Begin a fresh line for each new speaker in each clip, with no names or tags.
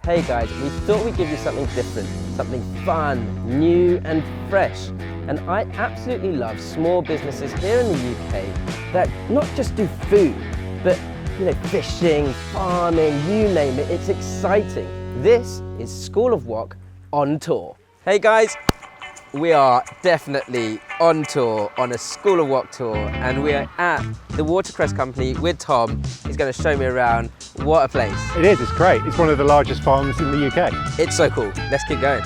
Hey guys, we thought we'd give you something different, something fun, new and fresh. And I absolutely love small businesses here in the UK that not just do food, but fishing, farming, you name it, it's exciting. This is School of Wok on tour. Hey guys, we are definitely on tour, on a School of Wok tour, and we are at the Watercress Company with Tom. He's going to show me around. What a place.
It is, it's great. It's one of the largest farms in the UK.
It's so cool. Let's keep going.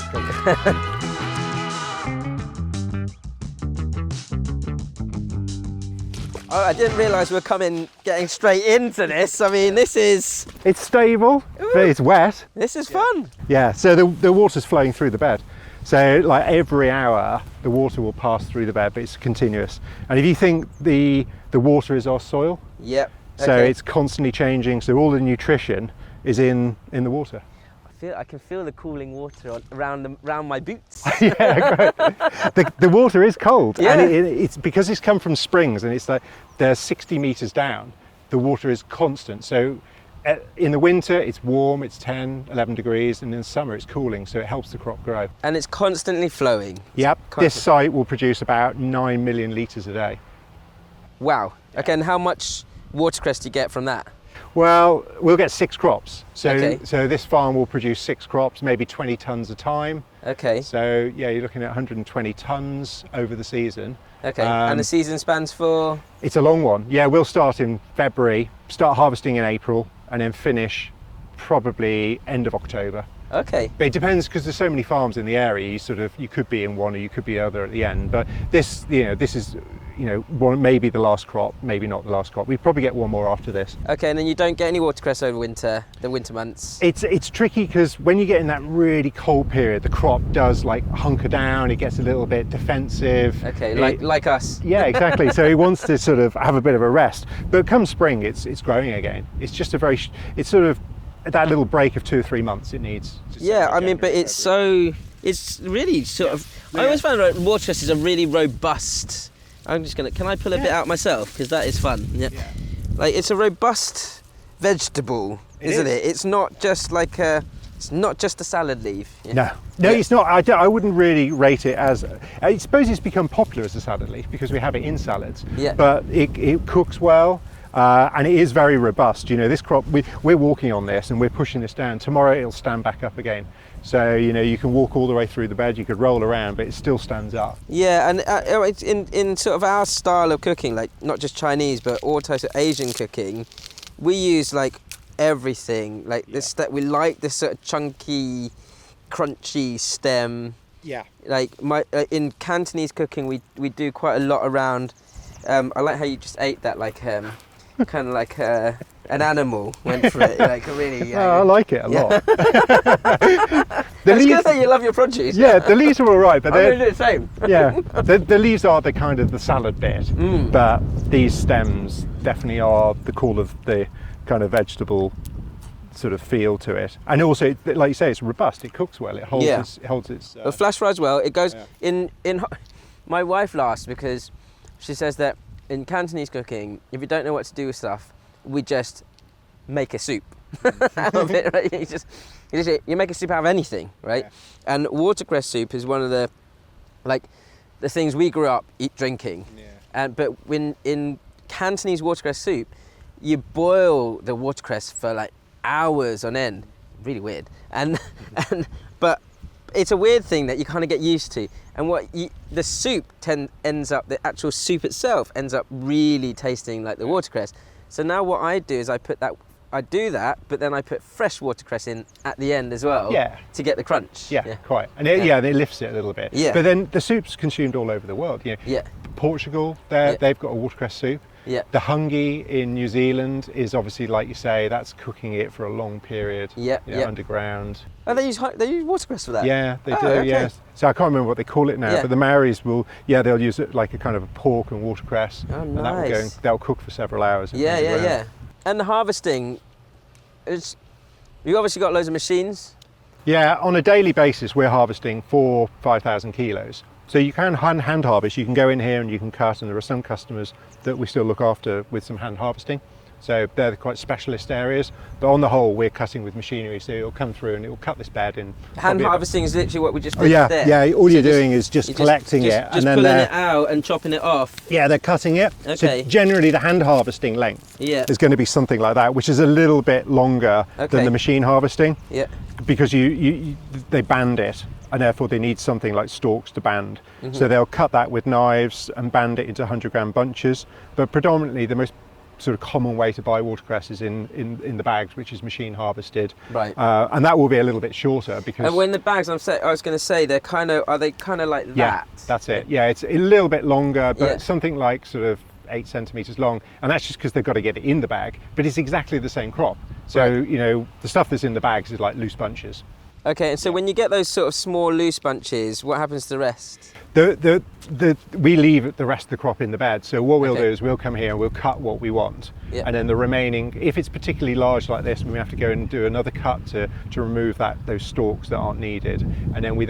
Oh, I didn't realise we were getting straight into this. I mean, this is...
It's stable, but it's wet.
This is fun.
Yeah, so the water's flowing through the bed. So like every hour, the water will pass through the bed, but it's continuous. And if you think the water is our soil,
yep.
So it's constantly changing, so all the nutrition is in the water.
I can feel the cooling water around my boots.
Yeah, great. The water is cold,
yeah.
And it's because it's come from springs, and it's like they're 60 meters down. The water is constant, so in the winter it's warm, it's 10, 11 degrees, and in the summer it's cooling, so it helps the crop grow.
And it's constantly flowing.
Yep, this site will produce about 9 million litres a day.
Wow, okay, and how much watercress do you get from that?
Well, we'll get 6 crops. So,
okay.
So this farm will produce 6 crops, maybe 20 tonnes a time.
Okay.
So yeah, you're looking at 120 tonnes over the season.
Okay, and the season spans for?
It's a long one. Yeah, we'll start in February, start harvesting in April, and then finish probably end of October.
Okay.
But it depends, because there's so many farms in the area. You could be in one or you could be other at the end. But this is maybe the last crop, maybe not the last crop. We probably get one more after this.
Okay, and then you don't get any watercress over the winter months.
It's tricky, because when you get in that really cold period, the crop does like hunker down. It gets a little bit defensive.
Okay, like us.
Yeah, exactly. So it wants to sort of have a bit of a rest. But come spring, it's growing again. It's just it's sort of that little break of 2 or 3 months it needs.
Yeah, I mean, but it's really sort of, I always found that watercress is a really robust, can I pull a bit out myself? Because that is fun. Yeah. Like, it's a robust vegetable, isn't it? It's not just it's not just a salad leaf. Yeah.
No, it's not. I wouldn't really rate it as, I suppose it's become popular as a salad leaf because we have it in salads.
Yeah.
But it cooks well. And it is very robust. This crop, we're walking on this and we're pushing this down. Tomorrow it'll stand back up again. So, you can walk all the way through the bed, you could roll around, but it still stands up. Yeah, and
it's in sort of our style of cooking, like not just Chinese, but all types of Asian cooking, we use like everything, like this, that we like this sort of chunky, crunchy stem.
Yeah.
Like in Cantonese cooking, we do quite a lot around, I like how you just ate that like, kind of like an animal went for it, like really.
I like it a lot.
It's good that you love your produce.
Yeah, the leaves are all right, but
they're the same.
Yeah, the leaves are the kind of the salad bit, but these stems definitely are the core of the kind of vegetable sort of feel to it, and also, like you say, it's robust. It cooks well. It holds its.
The flash fries well. It goes in. My wife laughs because she says that in Cantonese cooking, if you don't know what to do with stuff, we just make a soup out of it, right? You make a soup out of anything, right? Yeah. And watercress soup is one of the things we grew up drinking. Yeah. But when in Cantonese watercress soup, you boil the watercress for like hours on end. Really weird. But it's a weird thing that you kind of get used to. And the soup the actual soup itself ends up really tasting like the watercress. So now what I do is I do that, but then I put fresh watercress in at the end as well. Yeah. To get the crunch.
Yeah, quite. And it lifts it a little bit.
Yeah.
But then the soup's consumed all over the world.
Yeah.
Portugal, they've got a watercress soup.
Yeah.
The hungi in New Zealand is obviously, like you say, that's cooking it for a long period. Underground.
Oh, they use watercress for that?
Yeah, they do. Okay. Yes. So I can't remember what they call it now, but the Maoris they'll use it like a kind of a pork and watercress.
Oh,
and
nice.
that'll cook for several hours.
Yeah. And the harvesting you obviously got loads of machines.
Yeah, on a daily basis, we're harvesting 5,000 kilos. So you can hand harvest. You can go in here and you can cut, and there are some customers that we still look after with some hand harvesting. So they're quite specialist areas, but on the whole we're cutting with machinery, so it'll come through and it'll cut this bed in.
Hand harvesting is literally what we just did
yeah,
there.
yeah, all you're doing is just collecting it
just
and then
pulling it out and chopping it off.
Yeah, they're cutting it.
Okay.
So generally the hand harvesting length is going to be something like that, which is a little bit longer than the machine harvesting.
Yeah.
Because they band it, and therefore they need something like stalks to band. So they'll cut that with knives and band it into 100-gram bunches. But predominantly the most sort of common way to buy watercress is in the bags, which is machine harvested.
Right.
And that will be a little bit shorter because.
And when the bags, I was going to say, are they kind of like that?
Yeah, that's it. Yeah, it's a little bit longer, but something like sort of 8 centimeters long, and that's just because they've got to get it in the bag. But it's exactly the same crop. So you know, the stuff that's in the bags is like loose bunches.
Okay, and so when you get those sort of small loose bunches, what happens to the rest?
We leave the rest of the crop in the bed. So what we'll do is we'll come here and we'll cut what we want, and then the remaining, if it's particularly large like this, we have to go and do another cut to remove those stalks that aren't needed, and then we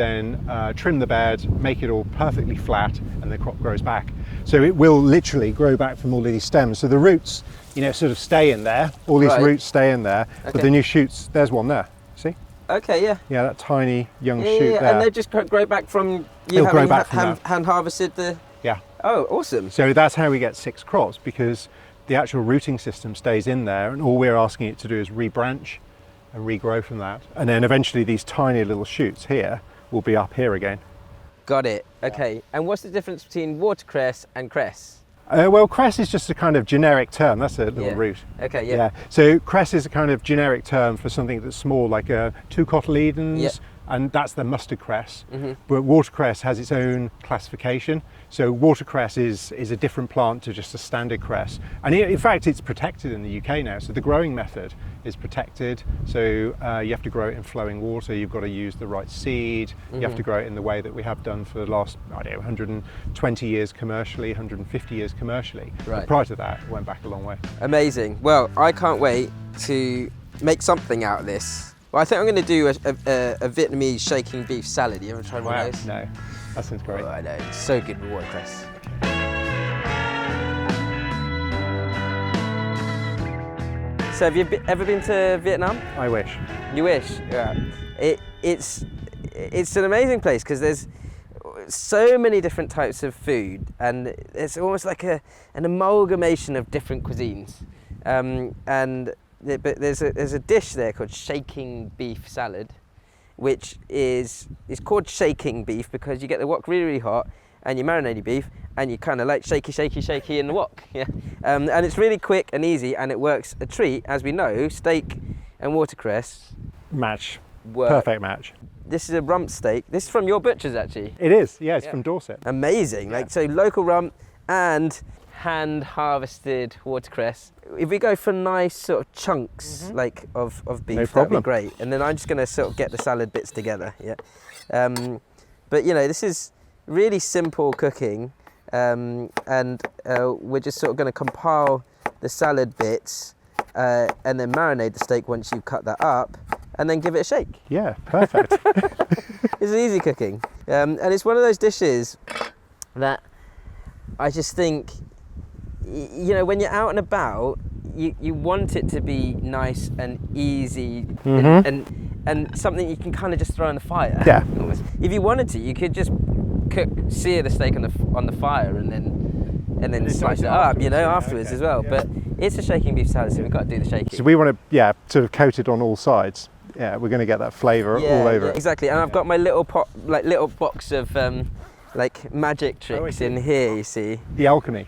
trim the bed, make it all perfectly flat, and the crop grows back. So it will literally grow back from all of these stems. So the roots, you know, sort of stay in there. All these roots stay in there, but the new shoots, there's one there. See?
Okay, yeah.
Yeah, that tiny young shoot there.
And they just grow back from you having hand harvested the...
Yeah.
Oh, awesome.
So that's how we get 6 crops, because the actual rooting system stays in there, and all we're asking it to do is rebranch and regrow from that. And then eventually these tiny little shoots here will be up here again.
Got it. Okay. And what's the difference between watercress and cress?
Well, cress is just a kind of generic term. That's a little root.
Okay, yeah.
So cress is a kind of generic term for something that's small, like 2 cotyledons, and that's the mustard cress. But watercress has its own classification. So watercress is a different plant to just a standard cress. And in fact, it's protected in the UK now. So the growing method is protected. So you have to grow it in flowing water. You've got to use the right seed. You have to grow it in the way that we have done for the last, 120 years commercially, 150 years commercially. Right. But prior to that, it went back a long way.
Amazing. Well, I can't wait to make something out of this. Well, I think I'm going to do a Vietnamese shaking beef salad. You ever tried one of those?
No, that sounds great.
Oh, I know, it's so good with watercress. So have you ever been to Vietnam?
I wish.
You wish? Yeah. It's an amazing place because there's so many different types of food, and it's almost like an amalgamation of different cuisines. But there's a dish there called shaking beef salad, which is called shaking beef because you get the wok really, really hot, and you marinate your beef, and you kind of like shaky in the wok. Yeah. And it's really quick and easy, and it works a treat. As we know, steak and watercress
match. Perfect match.
This is a rump steak. This is from your butcher's, actually.
It is. Yeah, it's from Dorset.
Amazing. Like, so local rump and hand harvested watercress. If we go for nice sort of chunks like of beef, that'd be great. And then I'm just going to sort of get the salad bits together. Yeah. But you know, this is really simple cooking, and we're just sort of going to compile the salad bits and then marinate the steak once you cut that up, and then give it a shake.
Yeah, perfect.
It's easy cooking, and it's one of those dishes that I just think, you know, when you're out and about, you want it to be nice and easy, and something you can kind of just throw on the fire.
Yeah.
If you wanted to, you could just sear the steak on the fire and then slice it up, you know, afterwards as well. Yeah. But it's a shaking beef salad, so we've got to do the shaking.
So we want to, sort of coat it on all sides. Yeah, we're going to get that flavour all over it.
Exactly, and I've got my little little box of like magic tricks in here, you see.
The alchemy.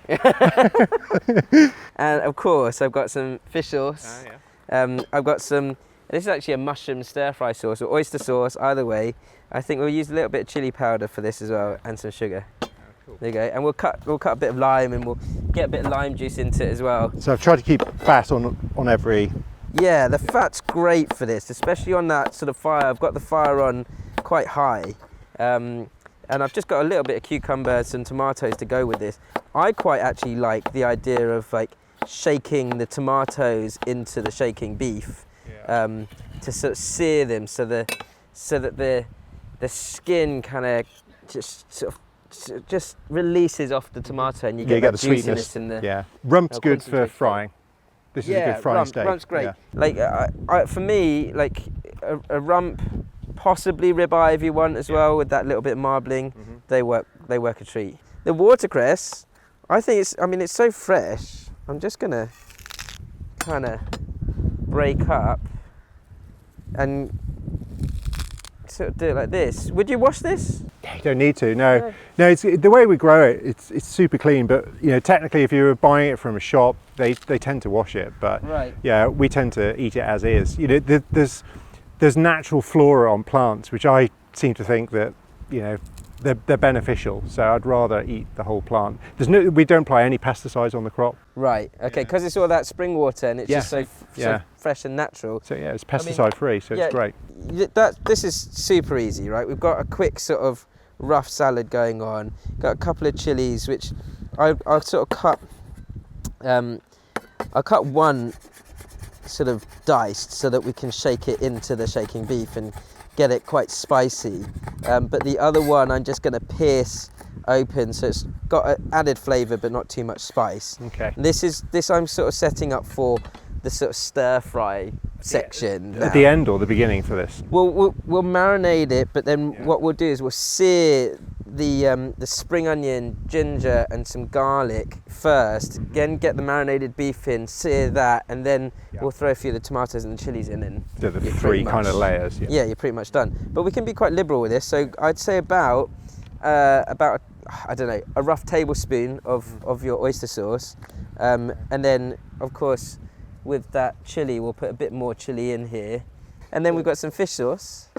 And of course, I've got some fish sauce. I've got some. This is actually a mushroom stir-fry sauce or oyster sauce. Either way, I think we'll use a little bit of chili powder for this as well, and some sugar. Cool. There you go. And we'll cut a bit of lime, and we'll get a bit of lime juice into it as well.
So I've tried to keep fat on every.
Yeah, the fat's great for this, especially on that sort of fire. I've got the fire on quite high, and I've just got a little bit of cucumber, some tomatoes to go with this. I quite actually like the idea of like shaking the tomatoes into the shaking beef, to sort of sear them so that the skin kind of just releases off the tomato, and you get that
the
juiciness
sweetness
in the.
Yeah, rump's good for frying. This is a good frying steak.
Rump's great.
Yeah.
Like for me, like a rump, possibly ribeye if you want as well, with that little bit of marbling. They work a treat. The watercress, I think it's so fresh. I'm just gonna kind of break up and sort of do it like this. Would you wash this?
You don't need to. No. It's the way we grow it. It's super clean. But technically, if you were buying it from a shop, they tend to wash it. But yeah, we tend to eat it as is. There's natural flora on plants, which I seem to think that they're beneficial. So I'd rather eat the whole plant. We don't apply any pesticides on the crop.
Right. Okay. Because it's all that spring water and it's just so fresh and natural.
So yeah, it's pesticide free. So it's great.
This is super easy, right? We've got a quick sort of rough salad going on. Got a couple of chilies, which I'll sort of cut. I'll cut one sort of diced so that we can shake it into the shaking beef and get it quite spicy. But the other one I'm just going to pierce open, so it's got an added flavour but not too much spice.
Okay.
This I'm sort of setting up for the sort of stir fry section.
At the end or the beginning for this?
We'll marinate it, but then what we'll do is we'll sear the spring onion, ginger and some garlic first, then get the marinated beef in, sear that, and then we'll throw a few of the tomatoes and the chilies in, and
so the three kind of layers.
Yeah, you're pretty much done. But we can be quite liberal with this, so I'd say about I don't know, a rough tablespoon of your oyster sauce, and then of course with that chili we'll put a bit more chili in here, and then we've got some fish sauce.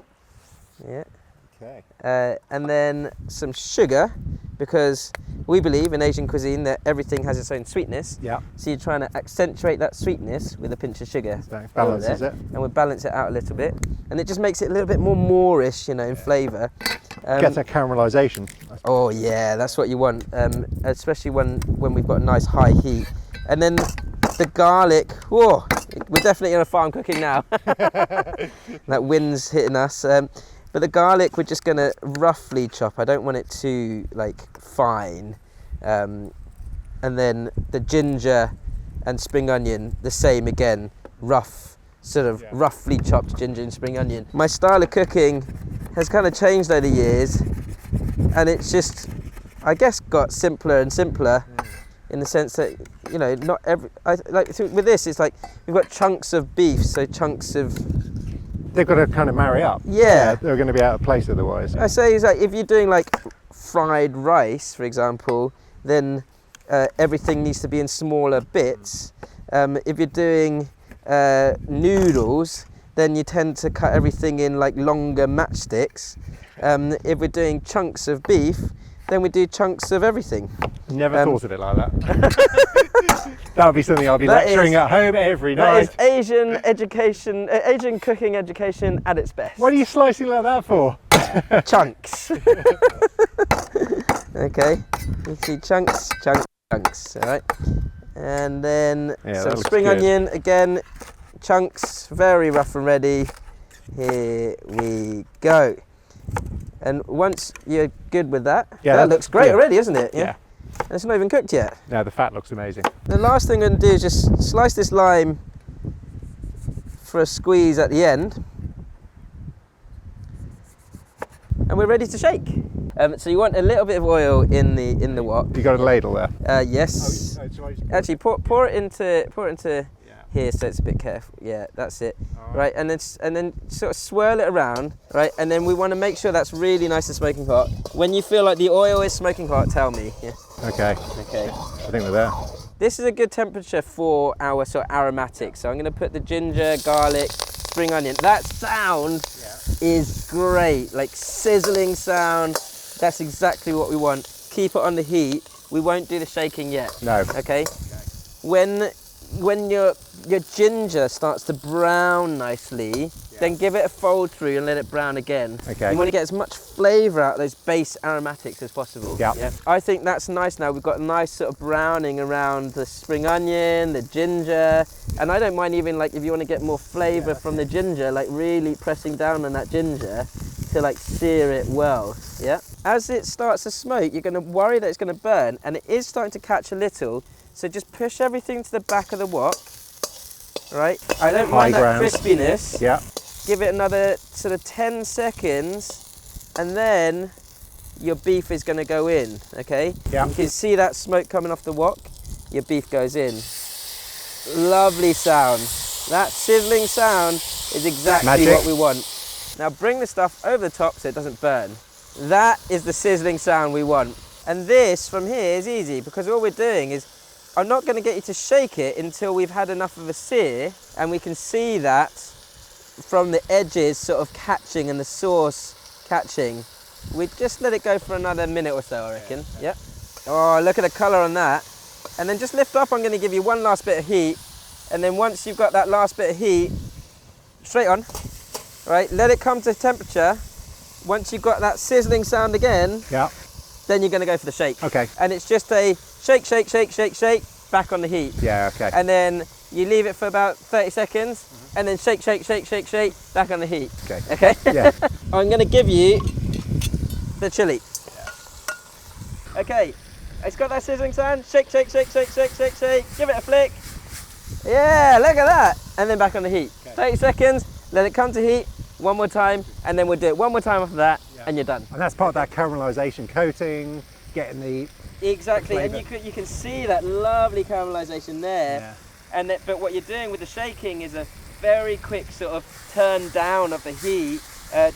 Yeah. Okay. And then some sugar, because we believe in Asian cuisine that everything has its own sweetness. Yeah. So you're trying to accentuate that sweetness with a pinch of sugar.
So balances it.
And we'll balance it out a little bit, and it just makes it a little bit more Moorish, in flavour.
Gets a caramelisation.
Oh yeah, that's what you want, especially when we've got a nice high heat. And then the garlic. Whoa, we're definitely in a farm cooking now. That wind's hitting us. But the garlic we're just going to roughly chop. I don't want it too fine. And then the ginger and spring onion, the same again, roughly chopped ginger and spring onion. My style of cooking has kind of changed over the years, and it's just, I guess, got simpler and simpler in the sense that, not every, with this, it's like we've got chunks of beef, so chunks of...
They've got to kind of marry up.
Yeah.
They're going to be out of place otherwise.
I say it's like if you're doing fried rice, for example, then everything needs to be in smaller bits. If you're doing noodles, then you tend to cut everything in longer matchsticks. If we're doing chunks of beef, then we do chunks of everything.
Never thought of it like that. That would be something I'll be lecturing at home every night.
That is Asian education, Asian cooking education at its best.
What are you slicing like that for?
Chunks. Okay, you see chunks, all right. And then some spring onion, again, chunks, very rough and ready. Here we go. And once you're good with that, that looks great already, isn't it? Yeah. And it's not even cooked yet.
No, the fat looks amazing.
The last thing I'm going to do is just slice this lime for a squeeze at the end. And we're ready to shake. So you want a little bit of oil in the wok.
You got a ladle there?
Yes. Actually, pour it into here, so it's a bit careful. Yeah, that's it. Right, and then sort of swirl it around. Right, and then we want to make sure that's really nice and smoking hot. When you feel like the oil is smoking hot, tell me. Yeah.
Okay.
Okay.
I think we're there.
This is a good temperature for our sort of aromatics. So I'm going to put the ginger, garlic, spring onion. That sound is great, sizzling sound. That's exactly what we want. Keep it on the heat. We won't do the shaking yet.
No.
Okay. When your ginger starts to brown nicely, then give it a fold through and let it brown again.
Okay.
You want to get as much flavour out of those base aromatics as possible.
Yeah.
I think that's nice now. We've got a nice sort of browning around the spring onion, the ginger, and I don't mind even if you want to get more flavour from the ginger, really pressing down on that ginger to sear it well. Yeah. As it starts to smoke, you're going to worry that it's going to burn, and it is starting to catch a little. So just push everything to the back of the wok, right? I don't mind that crispiness.
Yeah.
Give it another sort of 10 seconds, and then your beef is going to go in, okay?
Yeah.
You can see that smoke coming off the wok, your beef goes in. Lovely sound. That sizzling sound is exactly what we want. Now bring the stuff over the top so it doesn't burn. That is the sizzling sound we want. And this from here is easy, because all we're doing is, I'm not going to get you to shake it until we've had enough of a sear and we can see that from the edges sort of catching and the sauce catching. We just let it go for another minute or so, I reckon. Yep. Oh, look at the colour on that. And then just lift up. I'm going to give you one last bit of heat. And then once you've got that last bit of heat, straight on, right, let it come to temperature. Once you've got that sizzling sound again, then you're going to go for the shake.
Okay.
And it's just a shake, shake, shake, shake, shake, back on the heat.
Yeah, okay.
And then you leave it for about 30 seconds, and then shake, shake, shake, shake, shake, back on the heat.
Okay.
Okay?
Yeah.
I'm going to give you the chili. Yeah. Okay, it's got that sizzling sound. Shake, shake, shake, shake, shake, shake, shake. Give it a flick. Yeah, look at that. And then back on the heat. Okay. 30 seconds, let it come to heat, one more time, and then we'll do it one more time after that, and you're done.
And that's part of that caramelization coating, getting the...
Exactly, and you can see that lovely caramelization there.
Yeah.
And that, but what you're doing with the shaking is a very quick sort of turn down of the heat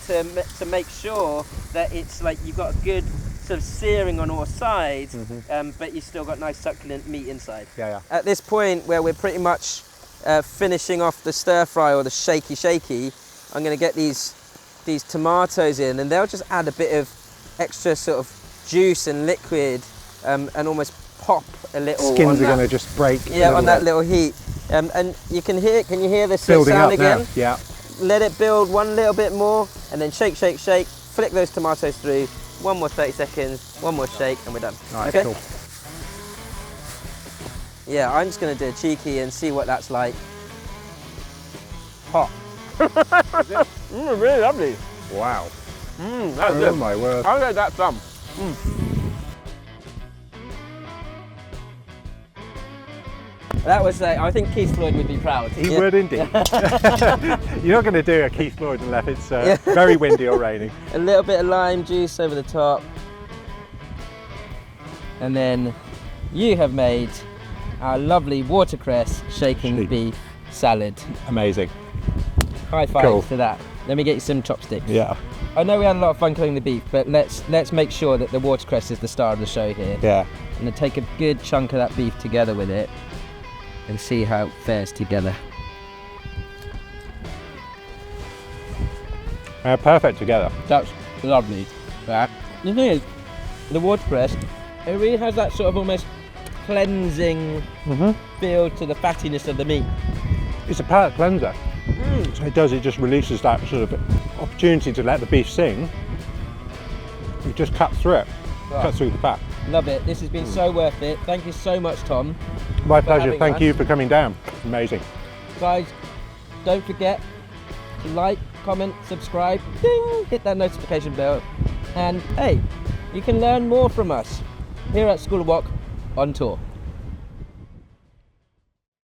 to make sure that it's like you've got a good sort of searing on all sides, but you've still got nice succulent meat inside.
Yeah, yeah.
At this point where we're pretty much finishing off the stir fry or the shaky, I'm going to get these tomatoes in, and they'll just add a bit of extra sort of juice and liquid, and almost pop a little.
Skins are going to just break.
Yeah, on that little heat. And you can hear, can you hear this
building
sound
up
again?
Now. Yeah.
Let it build one little bit more, and then shake, shake, shake, flick those tomatoes through, one more 30 seconds, one more shake, and we're done.
All right,
okay?
cool.
Yeah, I'm just going to do a cheeky and see what that's like. Hot. Really lovely.
Wow.
That's
oh
good.
My word.
I'll get that some. That was, I think Keith Floyd would be proud.
He would indeed. You're not going to do a Keith Floyd unless it's very windy or raining.
A little bit of lime juice over the top. And then you have made our lovely watercress shaking beef salad.
Amazing.
High five to that. Let me get you some chopsticks.
Yeah.
I know we had a lot of fun cooking the beef, but let's make sure that the watercress is the star of the show here.
Yeah.
I'm going to take a good chunk of that beef together with it and see how it fares together.
Perfect together.
That's lovely. Right. The thing is, the watercress, it really has that sort of almost cleansing feel to the fattiness of the meat.
It's a palate cleanser. So it just releases that sort of opportunity to let the beef sing. You just cut through it, cut through the fat.
Love it. This has been so worth it. Thank you so much, Tom.
My pleasure. Thank you for coming down. Amazing.
Guys, don't forget to like, comment, subscribe, ding, hit that notification bell. And hey, you can learn more from us here at School of Wok on tour.